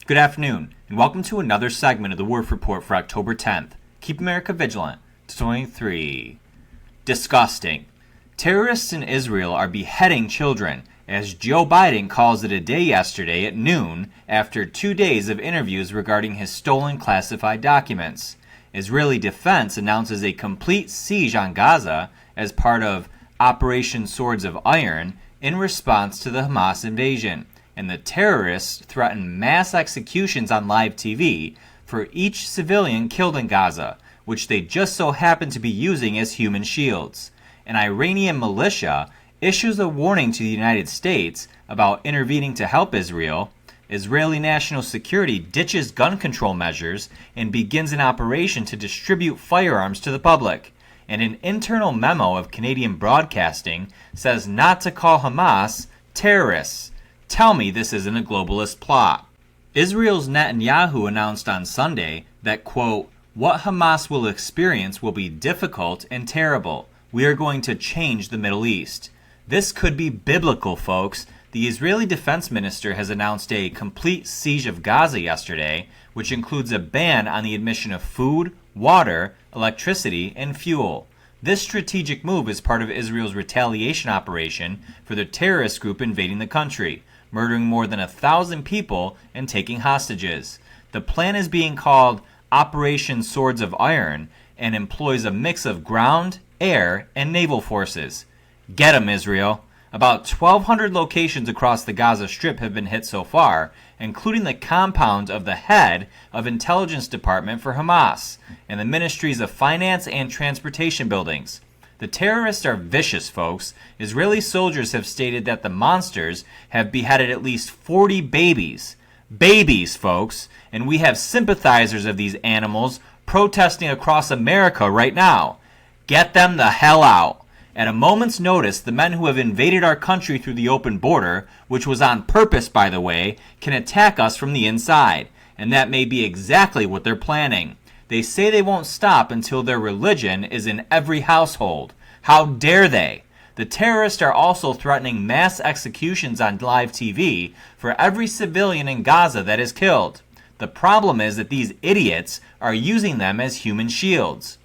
Good afternoon, and welcome to another segment of the Werff Report for October 10th. Keep America vigilant. 23. Disgusting. Terrorists in Israel are beheading children, as Joe Biden calls it a day yesterday at noon after 2 days of interviews regarding his stolen classified documents. Israeli defense announces a complete siege on Gaza as part of Operation Swords of Iron in response to the Hamas invasion, and the terrorists threaten mass executions on live TV for each civilian killed in Gaza, which they just so happen to be using as human shields. An Iranian militia issues a warning to the United States about intervening to help Israel. Israeli national security ditches gun control measures and begins an operation to distribute firearms to the public. And an internal memo of Canadian Broadcasting says not to call Hamas terrorists. Tell me this isn't a globalist plot. Israel's Netanyahu announced on Sunday that, quote, what Hamas will experience will be difficult and terrible. We are going to change the Middle East. This could be biblical, folks. The Israeli defense minister has announced a complete siege of Gaza yesterday, which includes a ban on the admission of food, water, electricity, and fuel. This strategic move is part of Israel's retaliation operation for the terrorist group invading the country, murdering more than 1,000 people and taking hostages. The plan is being called Operation Swords of Iron and employs a mix of ground, air, and naval forces. Get 'em, Israel! About 1,200 locations across the Gaza Strip have been hit so far, including the compound of the head of Intelligence Department for Hamas and the Ministries of Finance and Transportation buildings. The terrorists are vicious, folks. Israeli soldiers have stated that the monsters have beheaded at least 40 babies. Babies, folks. And we have sympathizers of these animals protesting across America right now. Get them the hell out. At a moment's notice, the men who have invaded our country through the open border, which was on purpose, by the way, can attack us from the inside. And that may be exactly what they're planning. They say they won't stop until their religion is in every household. How dare they? The terrorists are also threatening mass executions on live TV for every civilian in Gaza that is killed. The problem is that these idiots are using them as human shields.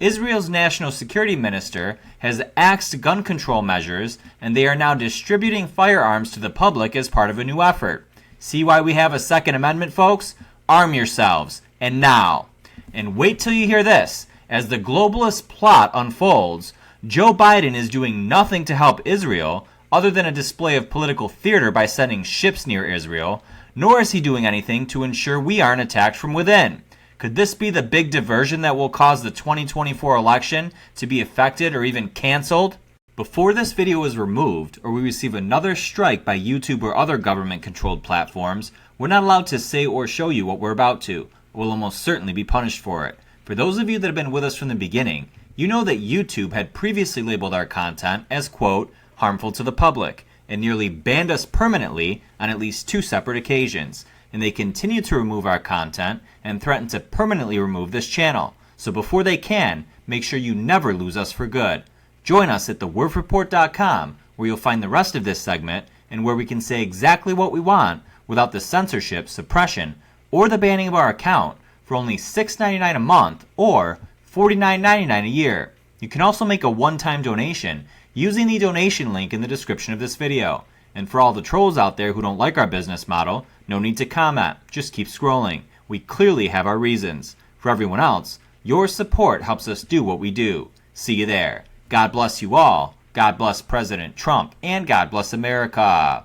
Israel's national security minister has axed gun control measures, and they are now distributing firearms to the public as part of a new effort. See why we have a Second Amendment, folks? Arm yourselves, and now. And wait till you hear this. As the globalist plot unfolds, Joe Biden is doing nothing to help Israel other than a display of political theater by sending ships near Israel, nor is he doing anything to ensure we aren't attacked from within. Could this be the big diversion that will cause the 2024 election to be affected or even canceled? Before this video is removed or we receive another strike by YouTube or other government-controlled platforms, we're not allowed to say or show you what we're about to. We'll almost certainly be punished for it. For those of you that have been with us from the beginning, you know that YouTube had previously labeled our content as, quote, harmful to the public, and nearly banned us permanently on at least 2 separate occasions. And they continue to remove our content and threaten to permanently remove this channel. So before they can, make sure you never lose us for good. Join us at thewerffreport.com, where you'll find the rest of this segment and where we can say exactly what we want without the censorship, suppression, or the banning of our account for only $6.99 a month or $49.99 a year. You can also make a one-time donation using the donation link in the description of this video. And for all the trolls out there who don't like our business model, no need to comment. Just keep scrolling. We clearly have our reasons. For everyone else, your support helps us do what we do. See you there. God bless you all. God bless President Trump. And God bless America.